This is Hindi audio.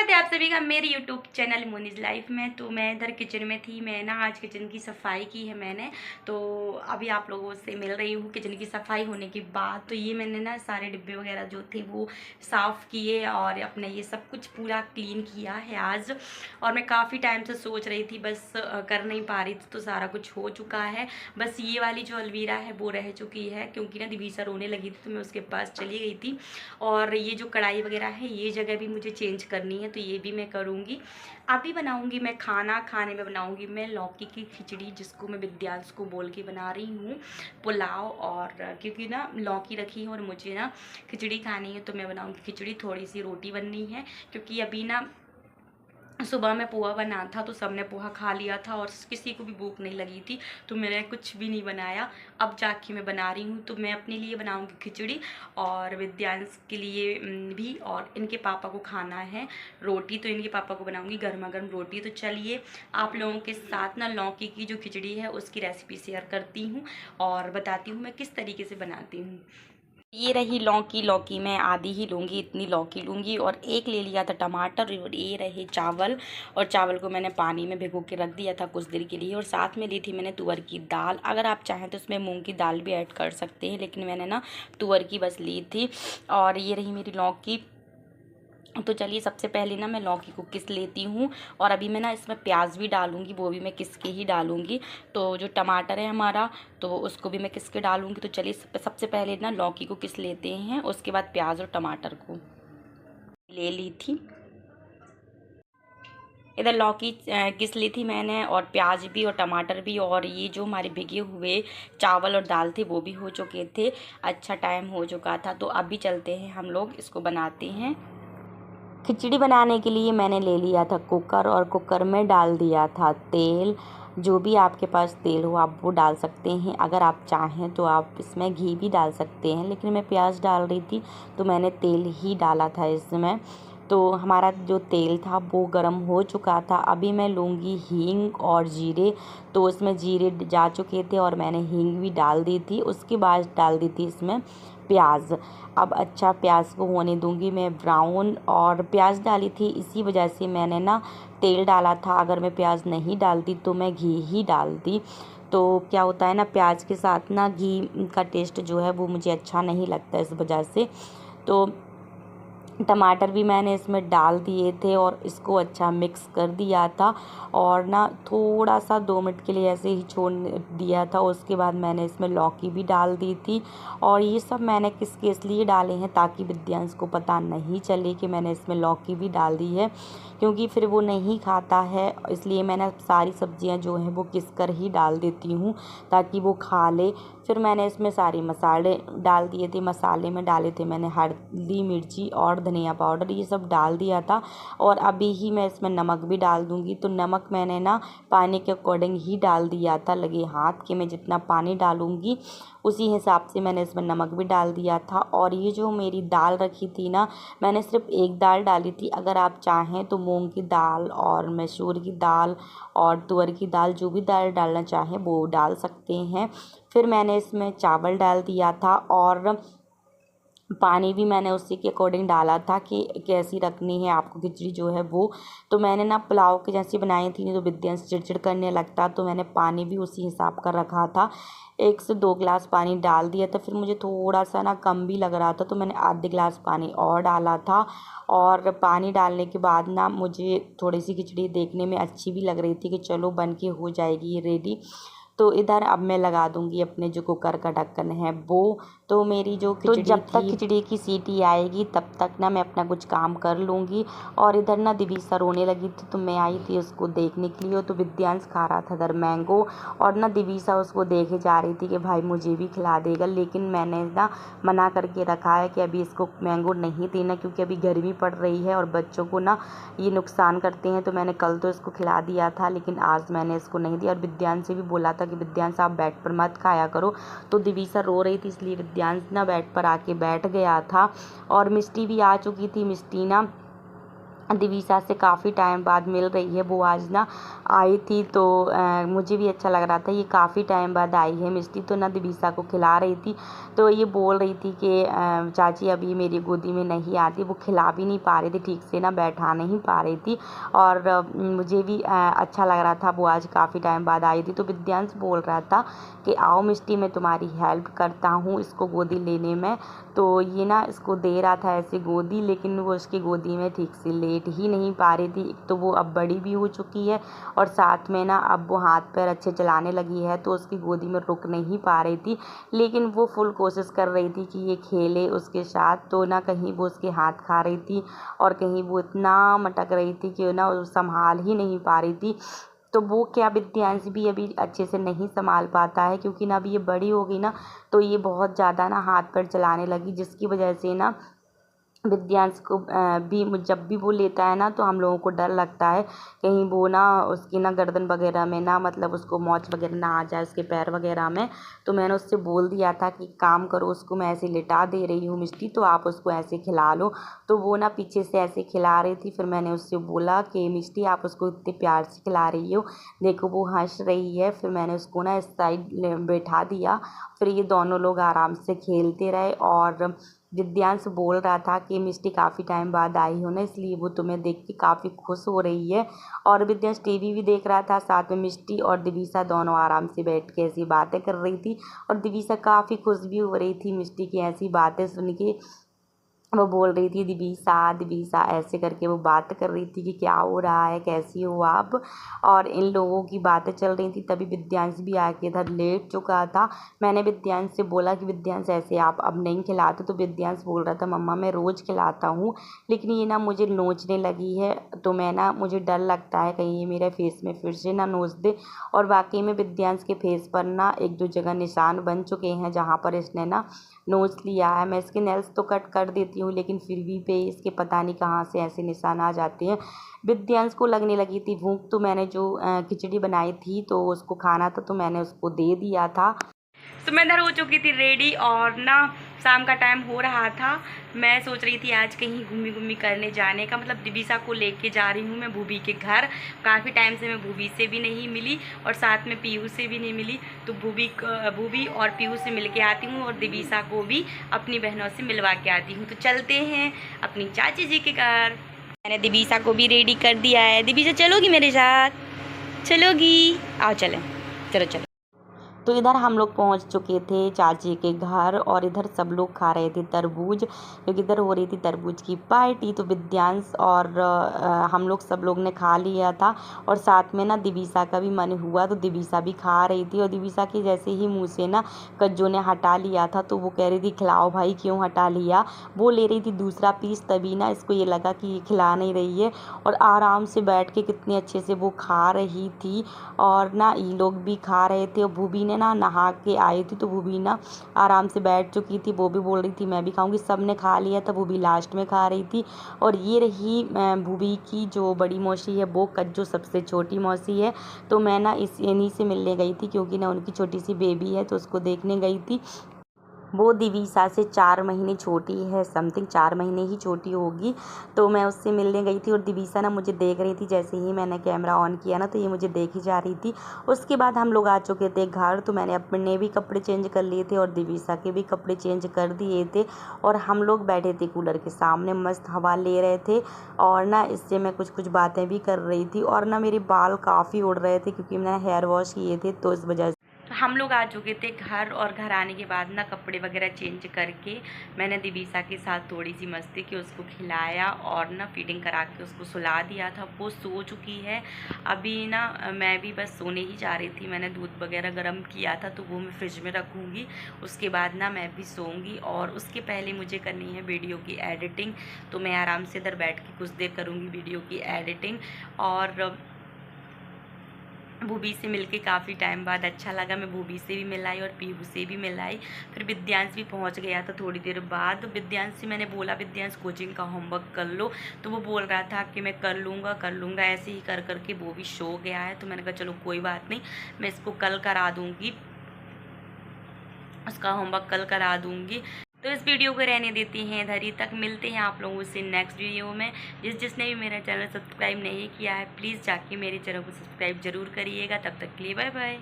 स्वागत है आप सभी का मेरे यूट्यूब चैनल मोनीज लाइफ में। तो मैं इधर किचन में थी। मैं ना आज किचन की सफाई की है मैंने। तो अभी आप लोगों से मिल रही हूँ किचन की सफाई होने के बाद। तो ये मैंने ना सारे डिब्बे वगैरह जो थे वो साफ़ किए और अपने ये सब कुछ पूरा क्लीन किया है आज। और मैं काफ़ी टाइम से सोच रही थी, बस कर नहीं पा रही थी। तो सारा कुछ हो चुका है। बस ये वाली जो अलमीरा है वो रह चुकी है, क्योंकि ना दिवीसा रोने लगी थी तो मैं उसके पास चली गई थी। और ये जो कढ़ाई वगैरह है ये जगह भी मुझे चेंज करनी है, तो ये भी मैं करूँगी। अभी बनाऊँगी मैं खाना। खाने में बनाऊँगी मैं लौकी की खिचड़ी, जिसको मैं विद्यांश को बोल के बना रही हूँ पुलाव। और क्योंकि ना लौकी रखी है और मुझे ना खिचड़ी खानी है, तो मैं बनाऊँगी खिचड़ी। थोड़ी सी रोटी बननी है, क्योंकि अभी ना सुबह में पोहा बना था तो सबने पोहा खा लिया था और किसी को भी भूख नहीं लगी थी, तो मैंने कुछ भी नहीं बनाया। अब जाके मैं बना रही हूँ। तो मैं अपने लिए बनाऊँगी खिचड़ी और विद्यांश के लिए भी, और इनके पापा को खाना है रोटी, तो इनके पापा को बनाऊँगी गर्मा गर्म रोटी। तो चलिए आप लोगों के साथ ना लौकी की जो खिचड़ी है उसकी रेसिपी शेयर करती हूँ और बताती हूँ मैं किस तरीके से बनाती हूँ। ये रही लौकी। लौकी मैं आधी ही लूँगी, इतनी लौकी लूँगी। और एक ले लिया था टमाटर। और ये रहे चावल, और चावल को मैंने पानी में भिगो के रख दिया था कुछ देर के लिए। और साथ में ली थी मैंने तुअर की दाल। अगर आप चाहें तो उसमें मूंग की दाल भी ऐड कर सकते हैं, लेकिन मैंने ना तुअर की बस ली थी। और ये रही मेरी लौकी। तो चलिए सबसे पहले ना मैं लौकी को किस लेती हूँ, और अभी मैं ना इसमें प्याज भी डालूँगी, वो भी मैं किस के ही डालूँगी। तो जो टमाटर है हमारा, तो उसको भी मैं किस के डालूँगी। तो चलिए सबसे पहले ना लौकी को किस लेते हैं, उसके बाद प्याज और टमाटर को ले ली थी। इधर लौकी किस ली थी मैंने, और प्याज भी और टमाटर भी, और ये जो हमारे भिगे हुए चावल और दाल थे वो भी हो चुके थे। अच्छा टाइम हो चुका था। तो अभी चलते हैं हम लोग इसको बनाते हैं। खिचड़ी बनाने के लिए मैंने ले लिया था कुकर, और कुकर में डाल दिया था तेल। जो भी आपके पास तेल हो आप वो डाल सकते हैं। अगर आप चाहें तो आप इसमें घी भी डाल सकते हैं, लेकिन मैं प्याज डाल रही थी तो मैंने तेल ही डाला था इसमें। तो हमारा जो तेल था वो गर्म हो चुका था। अभी मैं लूँगी हींग और जीरे। तो इसमें जीरे जा चुके थे और मैंने हींग भी डाल दी थी। उसके बाद डाल दी थी इसमें प्याज। अब अच्छा प्याज को होने दूंगी मैं ब्राउन। और प्याज डाली थी इसी वजह से मैंने ना तेल डाला था। अगर मैं प्याज नहीं डालती तो मैं घी ही डालती। तो क्या होता है ना, प्याज के साथ ना घी का टेस्ट जो है वो मुझे अच्छा नहीं लगता, इस वजह से। तो टमाटर भी मैंने इसमें डाल दिए थे और इसको अच्छा मिक्स कर दिया था। और ना थोड़ा सा 2 मिनट के लिए ऐसे ही छोड़ दिया था। उसके बाद मैंने इसमें लौकी भी डाल दी थी। और ये सब मैंने किसके इसलिए डाले हैं ताकि विद्यांश को पता नहीं चले कि मैंने इसमें लौकी भी डाल दी है, क्योंकि फिर वो नहीं खाता है। इसलिए मैंने सारी सब्जियां जो हैं वो किस कर ही डाल देती हूँ ताकि वो खा ले। फिर मैंने इसमें सारे मसाले डाल दिए थे। मसाले में डाले थे मैंने हल्दी, मिर्ची और धनिया पाउडर, ये सब डाल दिया था। और अभी ही मैं इसमें नमक भी डाल दूंगी। तो नमक मैंने ना पानी के अकॉर्डिंग ही डाल दिया था। लगे हाथ के मैं जितना पानी डालूंगी उसी हिसाब से मैंने इसमें नमक भी डाल दिया था। और ये जो मेरी दाल रखी थी ना, मैंने सिर्फ एक दाल डाली थी। अगर आप चाहें तो मूंग की दाल और मसूर की दाल और तुअर की दाल, जो भी दाल डालना चाहें वो डाल सकते हैं। फिर मैंने इसमें चावल डाल दिया था, और पानी भी मैंने उसी के अकॉर्डिंग डाला था कि कैसी रखनी है आपको खिचड़ी जो है वो। तो मैंने ना पुलाव के जैसी बनाई थी तो विद्यांश चिड़चिड़ करने लगता, तो मैंने पानी भी उसी हिसाब का रखा था। 1 से 2 गिलास पानी डाल दिया था। फिर मुझे थोड़ा सा ना कम भी लग रहा था तो मैंने आधे गिलास पानी और डाला था। और पानी डालने के बाद ना मुझे थोड़ी सी खिचड़ी देखने में अच्छी भी लग रही थी कि चलो बन के हो जाएगी ये रेडी। तो इधर अब मैं लगा दूंगी अपने जो कुकर का ढक्कन है वो। तो मेरी जो खिचड़ी जब तक खिचड़ी की सीटी आएगी तब तक ना मैं अपना कुछ काम कर लूँगी। और इधर ना दिवीसा रोने लगी थी तो मैं आई थी उसको देखने के लिए। तो विद्यांश खा रहा था इधर मैंगो, और ना दिवीसा उसको देखे जा रही थी कि भाई मुझे भी खिला देगा। लेकिन मैंने ना मना करके रखा है कि अभी इसको मैंगो नहीं देना, क्योंकि अभी गर्मी पड़ रही है और बच्चों को ना ये नुकसान करते हैं। तो मैंने कल तो इसको खिला दिया था, लेकिन आज मैंने इसको नहीं दिया। और विद्यांश से भी बोला था कि विद्यांश आप बेड पर मत खाया करो। तो दिवीसा रो रही थी इसलिए विद्यांश ना बेड पर आके बैठ गया था। और मिष्टी भी आ चुकी थी। मिष्टी ना दिवीसा से काफ़ी टाइम बाद मिल रही है। वो आज ना आई थी तो मुझे भी अच्छा लग रहा था, ये काफ़ी टाइम बाद आई है मिष्टी। तो ना दिवीसा को खिला रही थी, तो ये बोल रही थी कि चाची अभी मेरी गोदी में नहीं आती। वो खिला भी नहीं पा रही थी ठीक से, ना बैठा नहीं पा रही थी। और मुझे भी अच्छा लग रहा था, वो आज काफ़ी टाइम बाद आई थी। तो विद्यांश बोल रहा था कि आओ मिष्टी, मैं तुम्हारी हेल्प करता हूँ इसको गोदी लेने में। तो ये ना इसको दे रहा था ऐसे गोदी, लेकिन वो उसकी गोदी में ठीक से लेट ही नहीं पा रही थी। एक तो वो अब बड़ी भी हो चुकी है और साथ में ना अब वो हाथ पैर अच्छे चलाने लगी है, तो उसकी गोदी में रुक नहीं पा रही थी। लेकिन वो फुल कोशिश कर रही थी कि ये खेले उसके साथ। तो ना कहीं वो उसके हाथ खा रही थी और कहीं वो इतना मटक रही थी कि ना वो संभाल ही नहीं पा रही थी। तो वो क्या, विद्यांश भी अभी अच्छे से नहीं संभाल पाता है, क्योंकि ना अभी ये बड़ी हो गई ना, तो ये बहुत ज़्यादा ना हाथ पैर चलाने लगी, जिसकी वजह से ना विद्यांश को भी जब भी वो लेता है ना, तो हम लोगों को डर लगता है कहीं वो ना उसकी ना गर्दन वगैरह में ना, मतलब उसको मोच वगैरह ना आ जाए उसके पैर वगैरह में। तो मैंने उससे बोल दिया था कि काम करो, उसको मैं ऐसे लिटा दे रही हूँ मिष्टी, तो आप उसको ऐसे खिला लो। तो वो ना पीछे से ऐसे खिला रही थी। फिर मैंने उससे बोला कि मिष्टी आप उसको इतने प्यार से खिला रही हो, देखो वो हंस रही है। फिर मैंने उसको ना इस साइड बैठा दिया। फिर ये दोनों लोग आराम से खेलते रहे। और विद्यांश बोल रहा था कि मिष्टी काफ़ी टाइम बाद आई हो ना, इसलिए वो तुम्हें देख के काफ़ी खुश हो रही है। और विद्यांश टीवी भी देख रहा था, साथ में मिष्टी और दिवीसा दोनों आराम से बैठ के ऐसी बातें कर रही थी। और दिवीसा काफ़ी खुश भी हो रही थी मिष्टी की ऐसी बातें सुन के। वो बोल रही थी दिवीसा दिवीसा, ऐसे करके वो बात कर रही थी कि क्या हो रहा है, कैसी हो आप। और इन लोगों की बातें चल रही थी, तभी विद्यांश भी आके इधर लेट चुका था। मैंने विद्यांश से बोला कि विद्यांश ऐसे आप अब नहीं खिलाते। तो विद्यांश बोल रहा था मम्मा मैं रोज़ खिलाता हूँ, लेकिन ये ना मुझे नोचने लगी है, तो मैं ना मुझे डर लगता है कहीं ये मेरे फेस में फिर से ना नोच दे। और वाकई में विद्यांश के फेस पर ना एक दो जगह निशान बन चुके हैं, जहाँ पर इसने ना नोच लिया है। मैं इसके नेल्स तो कट कर देती हूँ, लेकिन फिर भी पे इसके पता नहीं कहाँ से ऐसे निशान आ जाते हैं। विद्यांश को लगने लगी थी भूख, तो मैंने जो खिचड़ी बनाई थी तो उसको खाना था, तो मैंने उसको दे दिया था। तो मैं इधर हो चुकी थी रेडी, और ना शाम का टाइम हो रहा था। मैं सोच रही थी आज कहीं घूमी करने जाने का, मतलब दिवीसा को लेके जा रही हूँ मैं भूबी के घर। काफ़ी टाइम से मैं भूबी से भी नहीं मिली और साथ में पीहू से भी नहीं मिली। तो भूबी और पीहू से मिल के आती हूँ और दिवीसा को भी अपनी बहनों से मिलवा के आती हूँ। तो चलते हैं अपनी चाची जी के घर। मैंने दिवीसा को भी रेडी कर दिया है। दिवीसा चलोगी मेरे साथ? चलोगी? आओ चलें, चलो चलो। तो इधर हम लोग पहुंच चुके थे चाची के घर, और इधर सब लोग खा रहे थे तरबूज, क्योंकि इधर हो रही थी तरबूज की पार्टी। तो विद्यांश और हम लोग सब लोग ने खा लिया था, और साथ में ना दिवीसा का भी मन हुआ, तो दिवीसा भी खा रही थी। और दिवीसा के जैसे ही मुँह से ना कज्जो ने हटा लिया था, तो वो कह रही थी खिलाओ भाई, क्यों हटा लिया। वो ले रही थी दूसरा पीस, तभी ना इसको ये लगा कि ये खिला नहीं रही है, और आराम से बैठ के कितने अच्छे से वो खा रही थी। और ना ये लोग भी खा रहे थे। और भूबी ने ना नहा के आई थी, तो भूबी ना आराम से बैठ चुकी थी। वो भी बोल रही थी मैं भी खाऊंगी। सब ने खा लिया था, भूबी लास्ट में खा रही थी। और ये रही भूबी की जो बड़ी मौसी है, वो जो सबसे छोटी मौसी है। तो मैं ना इन्हीं से मिलने गई थी, क्योंकि ना उनकी छोटी सी बेबी है, तो उसको देखने गई थी। वो दिवीसा से 4 महीने छोटी है, समथिंग 4 महीने ही छोटी होगी। तो मैं उससे मिलने गई थी, और दिवीसा ना मुझे देख रही थी। जैसे ही मैंने कैमरा ऑन किया ना, तो ये मुझे देख ही जा रही थी। उसके बाद हम लोग आ चुके थे घर, तो मैंने अपने भी कपड़े चेंज कर लिए थे और दिवीसा के भी कपड़े चेंज कर दिए थे। और हम लोग बैठे थे कूलर के सामने, मस्त हवा ले रहे थे। और ना इससे मैं कुछ बातें भी कर रही थी। और ना मेरे बाल काफ़ी उड़ रहे थे, क्योंकि मैंने हेयर वॉश किए थे, तो इस वजह से। हम लोग आ चुके थे घर, और घर आने के बाद ना कपड़े वगैरह चेंज करके मैंने दिवीसा के साथ थोड़ी सी मस्ती की, उसको खिलाया और ना फीडिंग करा के उसको सुला दिया था। वो सो चुकी है अभी ना। मैं भी बस सोने ही जा रही थी। मैंने दूध वगैरह गर्म किया था, तो वो मैं फ्रिज में रखूँगी। उसके बाद ना मैं भी सोऊंगी, और उसके पहले मुझे करनी है वीडियो की एडिटिंग। तो मैं आराम से इधर बैठ के कुछ देर करूँगी वीडियो की एडिटिंग। और भूबी से मिलके काफ़ी टाइम बाद अच्छा लगा। मैं भूबी से भी मिलाई और पीहू से भी मिलाई। फिर विद्यांश भी पहुंच गया था थोड़ी देर बाद। विद्यांश से मैंने बोला विद्यांश कोचिंग का होमवर्क कर लो, तो वो बोल रहा था कि मैं कर लूँगा ऐसे ही कर करके वो भी सो गया है। तो मैंने कहा चलो कोई बात नहीं, मैं इसको कल करा दूँगी, उसका होमवर्क कल करा दूँगी। तो इस वीडियो को रहने देते हैं इधर ही तक। मिलते हैं आप लोगों से नेक्स्ट वीडियो में। जिसने भी मेरा चैनल सब्सक्राइब नहीं किया है प्लीज़ जाके मेरे चैनल को सब्सक्राइब जरूर करिएगा। तब तक के लिए बाय बाय।